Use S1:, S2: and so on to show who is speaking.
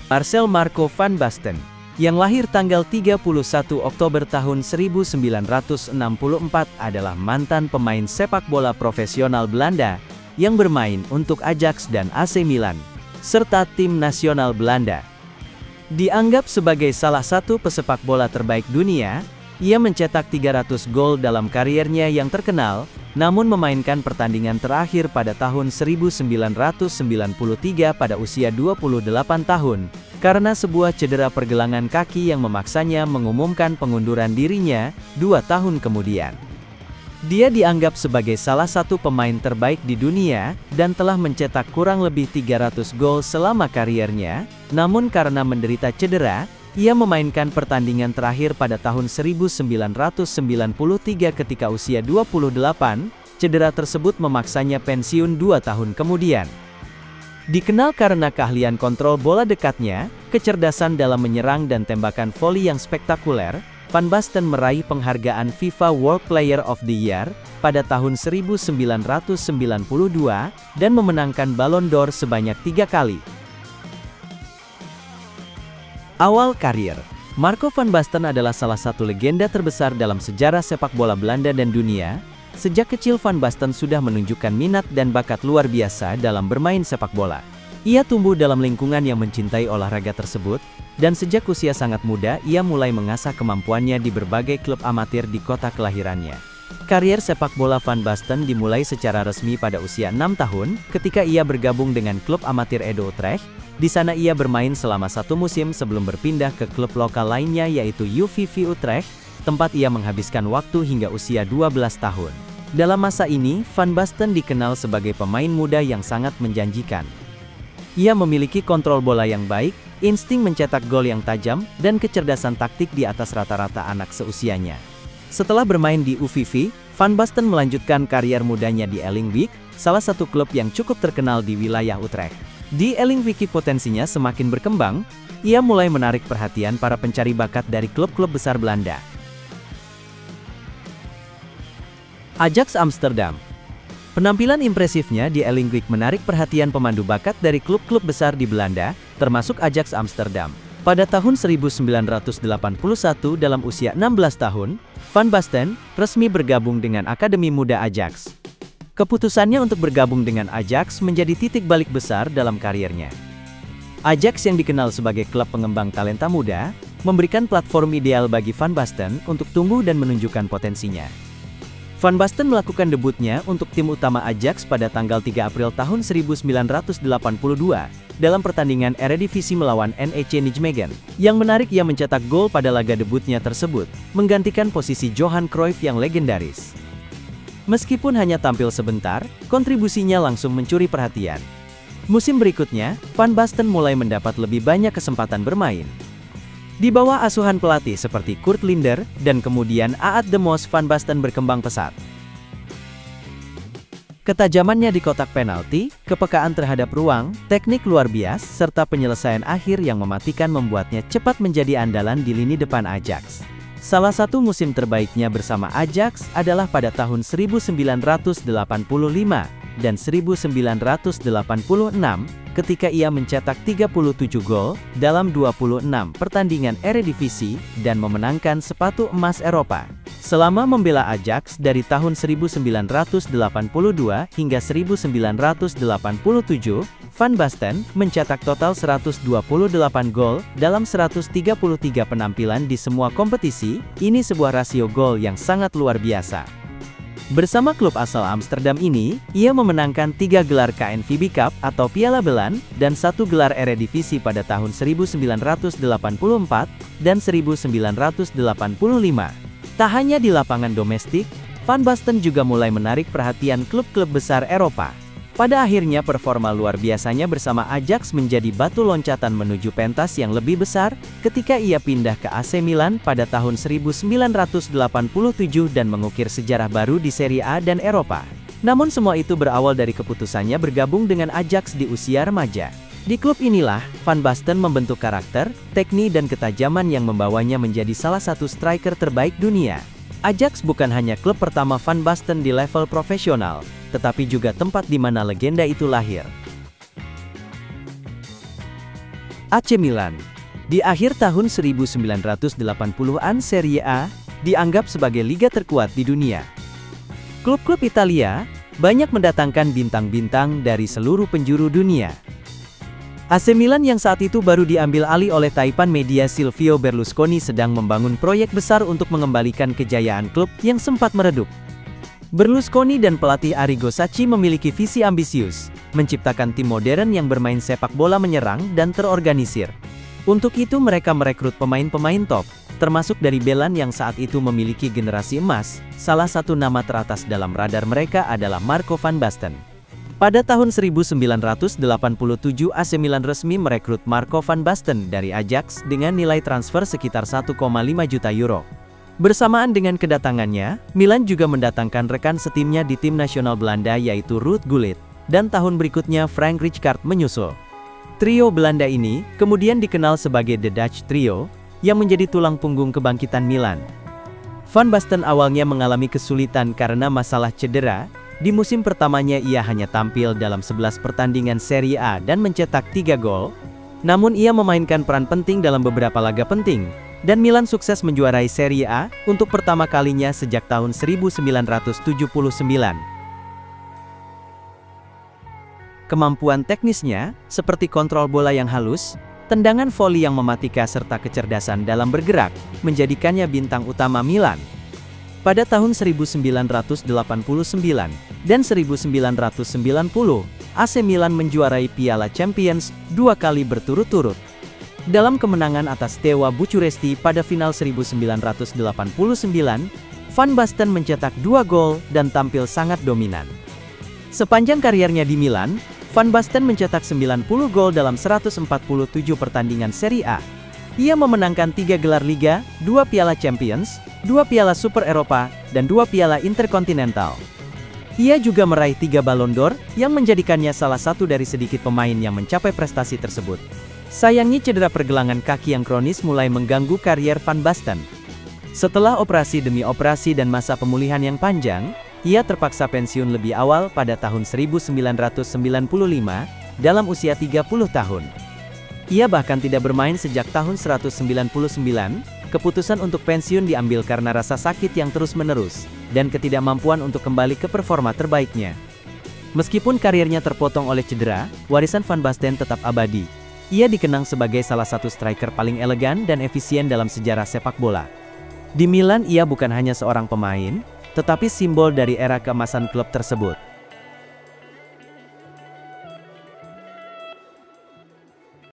S1: Marcel Marco van Basten, yang lahir tanggal 31 Oktober tahun 1964 adalah mantan pemain sepak bola profesional Belanda yang bermain untuk Ajax dan AC Milan, serta tim nasional Belanda. Dianggap sebagai salah satu pesepak bola terbaik dunia, ia mencetak 300 gol dalam kariernya yang terkenal, namun memainkan pertandingan terakhir pada tahun 1993 pada usia 28 tahun, karena sebuah cedera pergelangan kaki yang memaksanya mengumumkan pengunduran dirinya 2 tahun kemudian. Dia dianggap sebagai salah satu pemain terbaik di dunia, dan telah mencetak kurang lebih 300 gol selama kariernya, namun karena menderita cedera, ia memainkan pertandingan terakhir pada tahun 1993 ketika usia 28, cedera tersebut memaksanya pensiun 2 tahun kemudian. Dikenal karena keahlian kontrol bola dekatnya, kecerdasan dalam menyerang dan tembakan voli yang spektakuler, Van Basten meraih penghargaan FIFA World Player of the Year pada tahun 1992 dan memenangkan Ballon d'Or sebanyak 3 kali. Awal karir, Marco van Basten adalah salah satu legenda terbesar dalam sejarah sepak bola Belanda dan dunia. Sejak kecil Van Basten sudah menunjukkan minat dan bakat luar biasa dalam bermain sepak bola. Ia tumbuh dalam lingkungan yang mencintai olahraga tersebut, dan sejak usia sangat muda ia mulai mengasah kemampuannya di berbagai klub amatir di kota kelahirannya. Karier sepak bola Van Basten dimulai secara resmi pada usia 6 tahun, ketika ia bergabung dengan klub amatir Edo Utrecht. Di sana ia bermain selama 1 musim sebelum berpindah ke klub lokal lainnya yaitu UVV Utrecht, tempat ia menghabiskan waktu hingga usia 12 tahun. Dalam masa ini, Van Basten dikenal sebagai pemain muda yang sangat menjanjikan. Ia memiliki kontrol bola yang baik, insting mencetak gol yang tajam, dan kecerdasan taktik di atas rata-rata anak seusianya. Setelah bermain di UVV, Van Basten melanjutkan karier mudanya di Ellingwijk, salah satu klub yang cukup terkenal di wilayah Utrecht. Di Ellingwijk potensinya semakin berkembang, ia mulai menarik perhatian para pencari bakat dari klub-klub besar Belanda. Ajax Amsterdam. Penampilan impresifnya di Ellingwijk menarik perhatian pemandu bakat dari klub-klub besar di Belanda, termasuk Ajax Amsterdam. Pada tahun 1981 dalam usia 16 tahun, Van Basten resmi bergabung dengan Akademi Muda Ajax. Keputusannya untuk bergabung dengan Ajax menjadi titik balik besar dalam kariernya. Ajax yang dikenal sebagai klub pengembang talenta muda, memberikan platform ideal bagi Van Basten untuk tumbuh dan menunjukkan potensinya. Van Basten melakukan debutnya untuk tim utama Ajax pada tanggal 3 April tahun 1982, dalam pertandingan Eredivisie melawan NEC Nijmegen. Yang menarik, ia mencetak gol pada laga debutnya tersebut, menggantikan posisi Johan Cruyff yang legendaris. Meskipun hanya tampil sebentar, kontribusinya langsung mencuri perhatian. Musim berikutnya, Van Basten mulai mendapat lebih banyak kesempatan bermain. Di bawah asuhan pelatih seperti Kurt Linder, dan kemudian Aad de Moos, Van Basten berkembang pesat. Ketajamannya di kotak penalti, kepekaan terhadap ruang, teknik luar biasa, serta penyelesaian akhir yang mematikan membuatnya cepat menjadi andalan di lini depan Ajax. Salah satu musim terbaiknya bersama Ajax adalah pada tahun 1985 dan 1986, ketika ia mencetak 37 gol dalam 26 pertandingan Eredivisie dan memenangkan sepatu emas Eropa. Selama membela Ajax dari tahun 1982 hingga 1987, Van Basten mencetak total 128 gol dalam 133 penampilan di semua kompetisi. Ini sebuah rasio gol yang sangat luar biasa. Bersama klub asal Amsterdam ini, ia memenangkan 3 gelar KNVB Cup atau Piala Belan, dan 1 gelar Eredivisie pada tahun 1984 dan 1985. Tak hanya di lapangan domestik, Van Basten juga mulai menarik perhatian klub-klub besar Eropa. Pada akhirnya performa luar biasanya bersama Ajax menjadi batu loncatan menuju pentas yang lebih besar, ketika ia pindah ke AC Milan pada tahun 1987 dan mengukir sejarah baru di Serie A dan Eropa. Namun semua itu berawal dari keputusannya bergabung dengan Ajax di usia remaja. Di klub inilah, Van Basten membentuk karakter, teknik dan ketajaman yang membawanya menjadi salah satu striker terbaik dunia. Ajax bukan hanya klub pertama Van Basten di level profesional, tetapi juga tempat di mana legenda itu lahir. AC Milan. Di akhir tahun 1980-an, Serie A dianggap sebagai liga terkuat di dunia. Klub-klub Italia banyak mendatangkan bintang-bintang dari seluruh penjuru dunia. AC Milan yang saat itu baru diambil alih oleh taipan media Silvio Berlusconi sedang membangun proyek besar untuk mengembalikan kejayaan klub yang sempat meredup. Berlusconi dan pelatih Arrigo Sacchi memiliki visi ambisius, menciptakan tim modern yang bermain sepak bola menyerang dan terorganisir. Untuk itu mereka merekrut pemain-pemain top, termasuk dari Milan yang saat itu memiliki generasi emas. Salah satu nama teratas dalam radar mereka adalah Marco van Basten. Pada tahun 1987 AC Milan resmi merekrut Marco van Basten dari Ajax dengan nilai transfer sekitar 1,5 juta euro. Bersamaan dengan kedatangannya, Milan juga mendatangkan rekan setimnya di tim nasional Belanda yaitu Ruud Gullit, dan tahun berikutnya Frank Rijkaard menyusul. Trio Belanda ini kemudian dikenal sebagai The Dutch Trio, yang menjadi tulang punggung kebangkitan Milan. Van Basten awalnya mengalami kesulitan karena masalah cedera. Di musim pertamanya ia hanya tampil dalam 11 pertandingan Serie A dan mencetak 3 gol. Namun ia memainkan peran penting dalam beberapa laga penting, dan Milan sukses menjuarai Serie A untuk pertama kalinya sejak tahun 1979. Kemampuan teknisnya, seperti kontrol bola yang halus, tendangan voli yang mematikan serta kecerdasan dalam bergerak, menjadikannya bintang utama Milan. Pada tahun 1989 dan 1990, AC Milan menjuarai Piala Champions 2 kali berturut-turut. Dalam kemenangan atas Steaua Bucuresti pada final 1989, Van Basten mencetak 2 gol dan tampil sangat dominan. Sepanjang karirnya di Milan, Van Basten mencetak 90 gol dalam 147 pertandingan Serie A. Ia memenangkan 3 gelar Liga, 2 Piala Champions, 2 Piala Super Eropa, dan 2 Piala Interkontinental. Ia juga meraih 3 Ballon d'Or, yang menjadikannya salah satu dari sedikit pemain yang mencapai prestasi tersebut. Sayangnya cedera pergelangan kaki yang kronis mulai mengganggu karier Van Basten. Setelah operasi demi operasi dan masa pemulihan yang panjang, ia terpaksa pensiun lebih awal pada tahun 1995, dalam usia 30 tahun. Ia bahkan tidak bermain sejak tahun 1999, keputusan untuk pensiun diambil karena rasa sakit yang terus-menerus, dan ketidakmampuan untuk kembali ke performa terbaiknya. Meskipun karirnya terpotong oleh cedera, warisan Van Basten tetap abadi. Ia dikenang sebagai salah satu striker paling elegan dan efisien dalam sejarah sepak bola. Di Milan ia bukan hanya seorang pemain, tetapi simbol dari era keemasan klub tersebut.